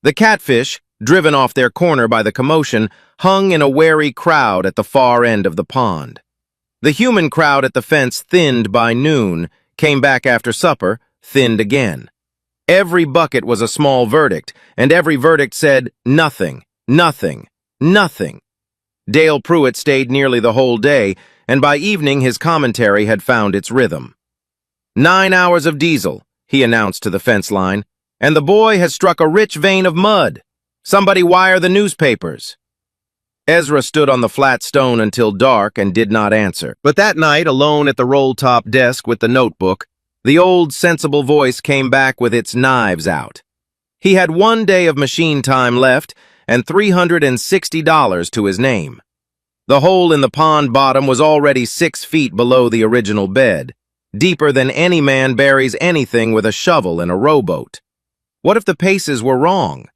The catfish, driven off their corner by the commotion, hung in a wary crowd at the far end of the pond. The human crowd at the fence thinned by noon, came back after supper, thinned again. Every bucket was a small verdict, and every verdict said, nothing, nothing, Nothing. Dale Pruitt stayed nearly the whole day, and by evening his commentary had found its rhythm. 9 hours of diesel, he announced to the fence line, and the boy has struck a rich vein of mud. Somebody wire the newspapers. Ezra stood on the flat stone until dark and did not answer. But that night, alone at the roll-top desk with the notebook, the old sensible voice came back with its knives out. He had 1 day of machine time left and $360 to his name. The hole in the pond bottom was already 6 feet below the original bed, deeper than any man buries anything with a shovel in a rowboat. What if the paces were wrong?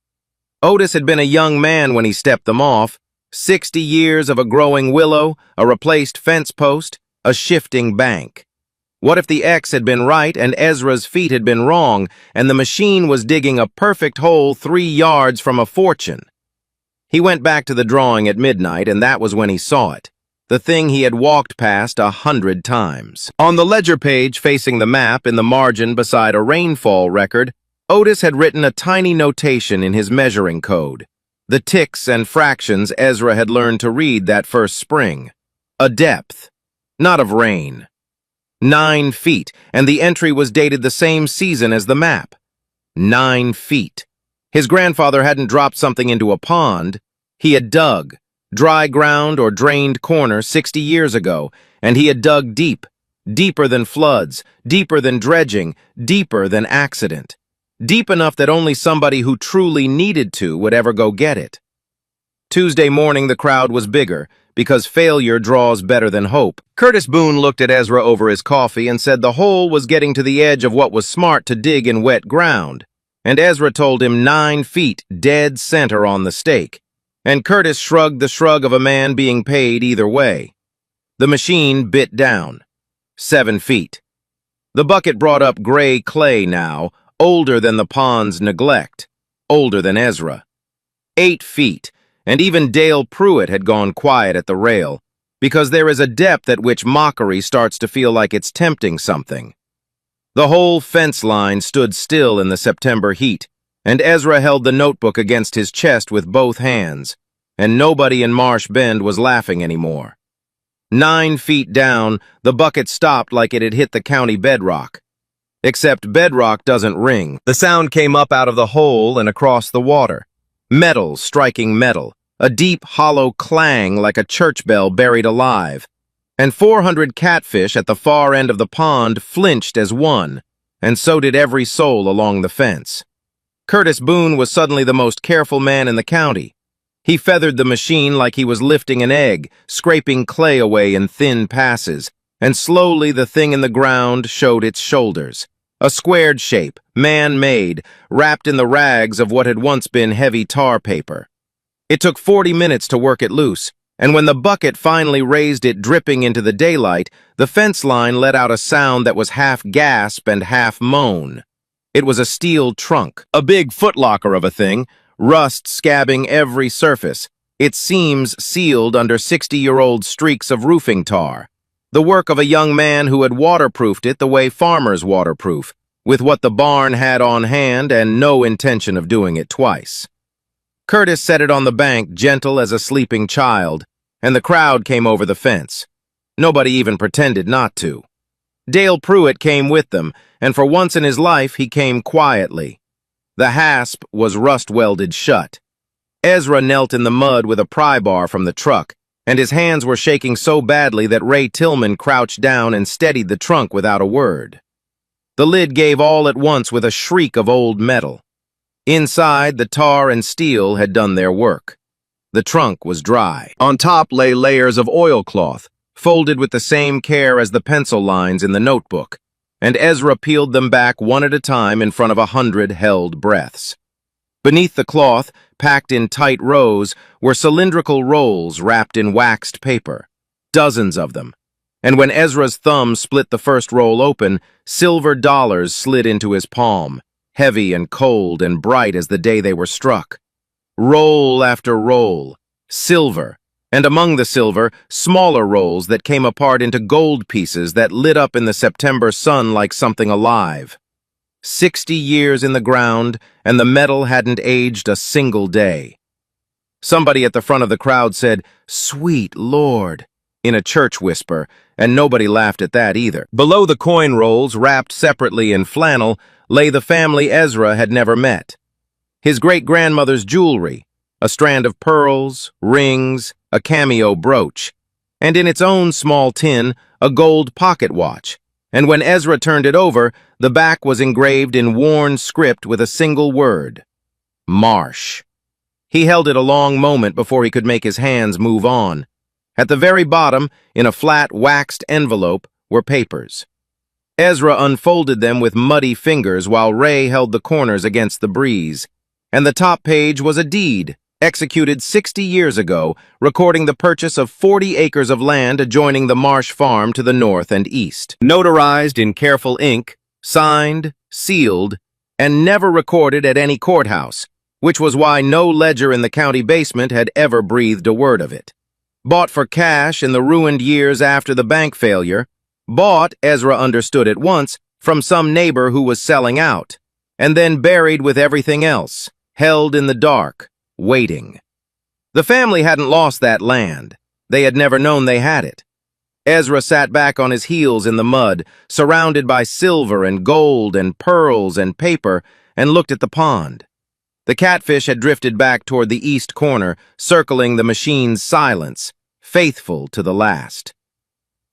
Otis had been a young man when he stepped them off. 60 years of a growing willow, a replaced fence post, a shifting bank. What if the X had been right and Ezra's feet had been wrong, and the machine was digging a perfect hole 3 yards from a fortune? He went back to the drawing at midnight, and that was when he saw it. The thing he had walked past 100 times. On the ledger page facing the map in the margin beside a rainfall record, Otis had written a tiny notation in his measuring code. The ticks and fractions Ezra had learned to read that first spring. A depth, not of rain. 9 feet, and the entry was dated the same season as the map. 9 feet. His grandfather hadn't dropped something into a pond. He had dug, dry ground or drained corner 60 years ago, and he had dug deep, deeper than floods, deeper than dredging, deeper than accident. Deep enough that only somebody who truly needed to would ever go get it. Tuesday morning the crowd was bigger, because failure draws better than hope. Curtis Boone looked at Ezra over his coffee and said the hole was getting to the edge of what was smart to dig in wet ground, and Ezra told him 9 feet dead center on the stake, and Curtis shrugged the shrug of a man being paid either way. The machine bit down. 7 feet. The bucket brought up gray clay now, older than the pond's neglect, older than Ezra. 8 feet, and even Dale Pruitt had gone quiet at the rail, because there is a depth at which mockery starts to feel like it's tempting something. The whole fence line stood still in the September heat, and Ezra held the notebook against his chest with both hands, and nobody in Marsh Bend was laughing anymore. 9 feet down, the bucket stopped like it had hit the county bedrock. Except bedrock doesn't ring. The sound came up out of the hole and across the water. Metal striking metal, a deep, hollow clang like a church bell buried alive. And 400 catfish at the far end of the pond flinched as one, and so did every soul along the fence. Curtis Boone was suddenly the most careful man in the county. He feathered the machine like he was lifting an egg, scraping clay away in thin passes, and slowly the thing in the ground showed its shoulders. A squared shape, man-made, wrapped in the rags of what had once been heavy tar paper. It took 40 minutes to work it loose, and when the bucket finally raised it dripping into the daylight, the fence line let out a sound that was half gasp and half moan. It was a steel trunk, a big footlocker of a thing, rust scabbing every surface, its seams sealed under 60-year-old streaks of roofing tar. The work of a young man who had waterproofed it the way farmers waterproof, with what the barn had on hand and no intention of doing it twice. Curtis set it on the bank, gentle as a sleeping child, and the crowd came over the fence. Nobody even pretended not to. Dale Pruitt came with them, and for once in his life he came quietly. The hasp was rust-welded shut. Ezra knelt in the mud with a pry bar from the truck, and his hands were shaking so badly that Ray Tillman crouched down and steadied the trunk without a word. The lid gave all at once with a shriek of old metal. Inside, the tar and steel had done their work. The trunk was dry. On top lay layers of oilcloth, folded with the same care as the pencil lines in the notebook, and Ezra peeled them back one at a time in front of 100 held breaths. Beneath the cloth, packed in tight rows, were cylindrical rolls wrapped in waxed paper, dozens of them. And when Ezra's thumb split the first roll open, silver dollars slid into his palm, heavy and cold and bright as the day they were struck. Roll after roll, silver, and among the silver, smaller rolls that came apart into gold pieces that lit up in the September sun like something alive. 60 years in the ground, and the metal hadn't aged a single day. Somebody at the front of the crowd said, "Sweet Lord," in a church whisper, and nobody laughed at that either. Below the coin rolls, wrapped separately in flannel, lay the family Ezra had never met. His great-grandmother's jewelry, a strand of pearls, rings, a cameo brooch, and in its own small tin, a gold pocket watch. And when Ezra turned it over, the back was engraved in worn script with a single word: Marsh. He held it a long moment before he could make his hands move on. At the very bottom, in a flat, waxed envelope, were papers. Ezra unfolded them with muddy fingers while Ray held the corners against the breeze. And the top page was a deed, executed 60 years ago, recording the purchase of 40 acres of land adjoining the Marsh farm to the north and east. Notarized in careful ink, signed, sealed, and never recorded at any courthouse, which was why no ledger in the county basement had ever breathed a word of it. Bought for cash in the ruined years after the bank failure, bought, Ezra understood at once, from some neighbor who was selling out, and then buried with everything else, held in the dark, waiting. The family hadn't lost that land. They had never known they had it. Ezra sat back on his heels in the mud, surrounded by silver and gold and pearls and paper, and looked at the pond. The catfish had drifted back toward the east corner, circling the machine's silence, faithful to the last.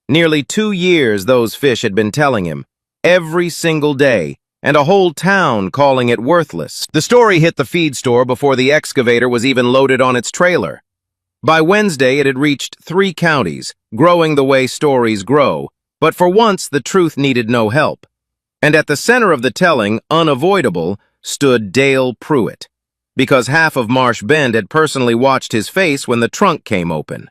Nearly 2 years those fish had been telling him, every single day, and a whole town calling it worthless. The story hit the feed store before the excavator was even loaded on its trailer. By Wednesday, it had reached 3 counties, growing the way stories grow, but for once the truth needed no help. And at the center of the telling, unavoidable, stood Dale Pruitt, because half of Marsh Bend had personally watched his face when the trunk came open.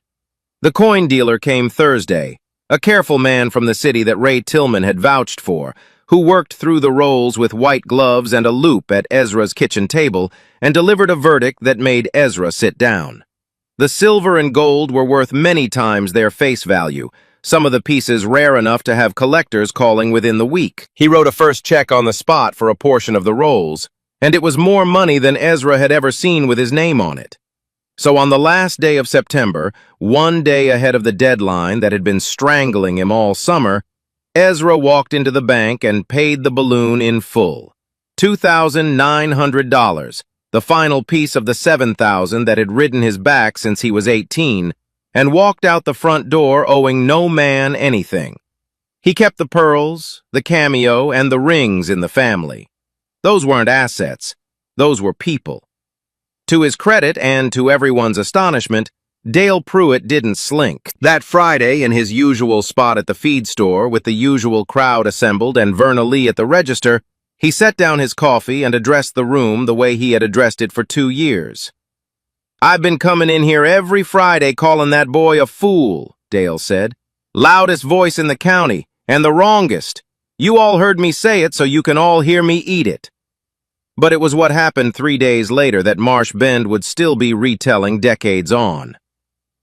The coin dealer came Thursday, a careful man from the city that Ray Tillman had vouched for, who worked through the rolls with white gloves and a loupe at Ezra's kitchen table and delivered a verdict that made Ezra sit down. The silver and gold were worth many times their face value, some of the pieces rare enough to have collectors calling within the week. He wrote a first check on the spot for a portion of the rolls, and it was more money than Ezra had ever seen with his name on it. So on the last day of September, 1 day ahead of the deadline that had been strangling him all summer, Ezra walked into the bank and paid the balloon in full. $2,900, the final piece of the $7,000 that had ridden his back since he was 18, and walked out the front door owing no man anything. He kept the pearls, the cameo, and the rings in the family. Those weren't assets. Those were people. To his credit and to everyone's astonishment, Dale Pruitt didn't slink. That Friday, in his usual spot at the feed store, with the usual crowd assembled and Verna Lee at the register, he set down his coffee and addressed the room the way he had addressed it for 2 years. "I've been coming in here every Friday calling that boy a fool," Dale said. "Loudest voice in the county, and the wrongest. You all heard me say it, so you can all hear me eat it." But it was what happened 3 days later that Marsh Bend would still be retelling decades on.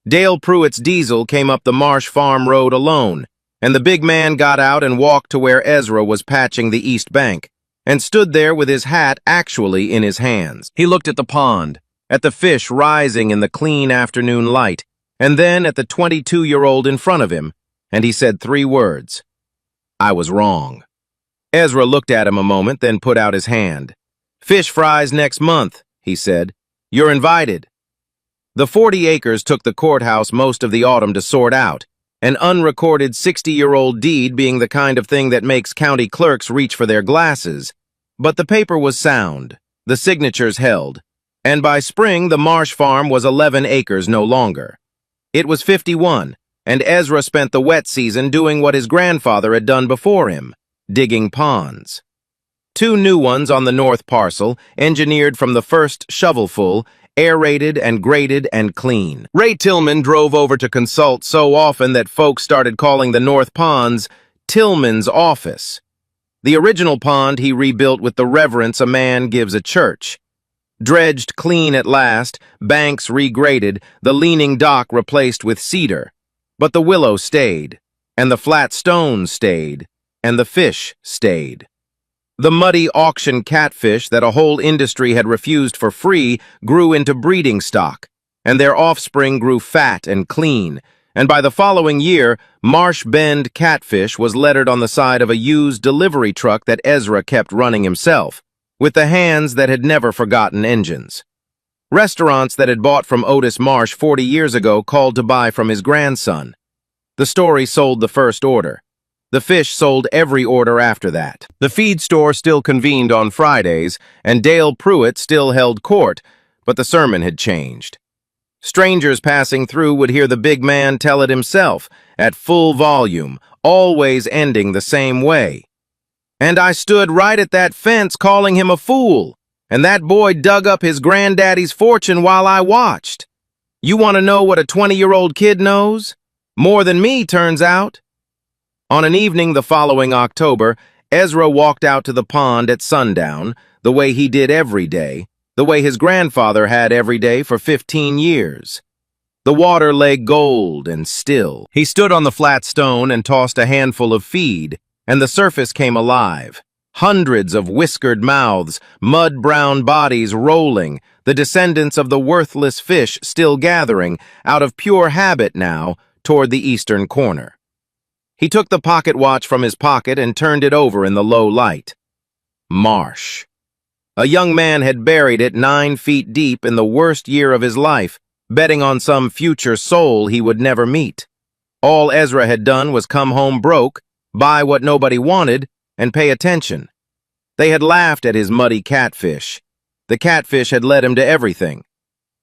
Dale Pruitt's diesel came up the Marsh Farm Road alone, and the big man got out and walked to where Ezra was patching the east bank, and stood there with his hat actually in his hands. He looked at the pond, at the fish rising in the clean afternoon light, and then at the 22-year-old in front of him, and he said 3 words: "I was wrong." Ezra looked at him a moment, then put out his hand. "Fish fries next month," he said. "You're invited." The 40 acres took the courthouse most of the autumn to sort out, an unrecorded 60-year-old deed being the kind of thing that makes county clerks reach for their glasses. But the paper was sound, the signatures held, and by spring the Marsh farm was 11 acres no longer. It was 51, and Ezra spent the wet season doing what his grandfather had done before him, digging ponds. 2 new ones on the north parcel, engineered from the first shovelful, aerated and graded and clean. Ray Tillman drove over to consult so often that folks started calling the North Ponds Tillman's office. The original pond he rebuilt with the reverence a man gives a church. Dredged clean at last, banks regraded, the leaning dock replaced with cedar. But the willow stayed, and the flat stones stayed, and the fish stayed. The muddy auction catfish that a whole industry had refused for free grew into breeding stock, and their offspring grew fat and clean, and by the following year, Marsh Bend Catfish was lettered on the side of a used delivery truck that Ezra kept running himself, with the hands that had never forgotten engines. Restaurants that had bought from Otis Marsh 40 years ago called to buy from his grandson. The story sold the first order. The fish sold every order after that. The feed store still convened on Fridays, and Dale Pruitt still held court, but the sermon had changed. Strangers passing through would hear the big man tell it himself, at full volume, always ending the same way. And I stood right at that fence calling him a fool, and that boy dug up his granddaddy's fortune while I watched. You want to know what a 20-year-old kid knows? More than me, turns out. On an evening the following October, Ezra walked out to the pond at sundown, the way he did every day, the way his grandfather had every day for 15 years. The water lay gold and still. He stood on the flat stone and tossed a handful of feed, and the surface came alive. Hundreds of whiskered mouths, mud-brown bodies rolling, the descendants of the worthless fish still gathering, out of pure habit now, toward the eastern corner. He took the pocket watch from his pocket and turned it over in the low light. Marsh. A young man had buried it 9 feet deep in the worst year of his life, betting on some future soul he would never meet. All Ezra had done was come home broke, buy what nobody wanted, and pay attention. They had laughed at his muddy catfish. The catfish had led him to everything.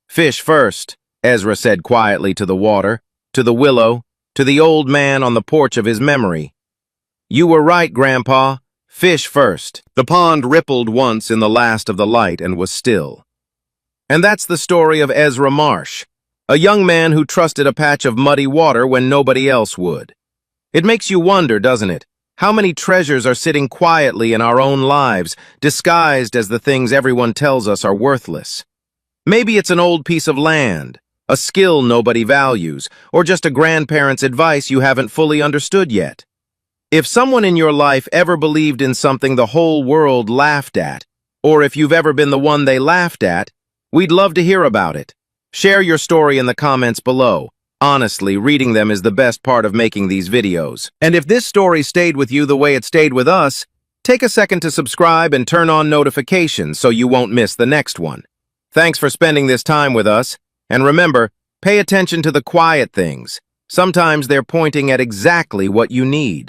Fish first, Ezra said quietly to the water, to the willow, to the old man on the porch of his memory. You were right, Grandpa. Fish first. The pond rippled once in the last of the light and was still. And that's the story of Ezra Marsh, a young man who trusted a patch of muddy water when nobody else would. It makes you wonder, doesn't it, how many treasures are sitting quietly in our own lives, disguised as the things everyone tells us are worthless. Maybe it's an old piece of land, a skill nobody values, or just a grandparent's advice you haven't fully understood yet. If someone in your life ever believed in something the whole world laughed at, or if you've ever been the one they laughed at, we'd love to hear about it. Share your story in the comments below. Honestly, reading them is the best part of making these videos. And if this story stayed with you the way it stayed with us, take a second to subscribe and turn on notifications so you won't miss the next one. Thanks for spending this time with us, and remember, pay attention to the quiet things. Sometimes they're pointing at exactly what you need.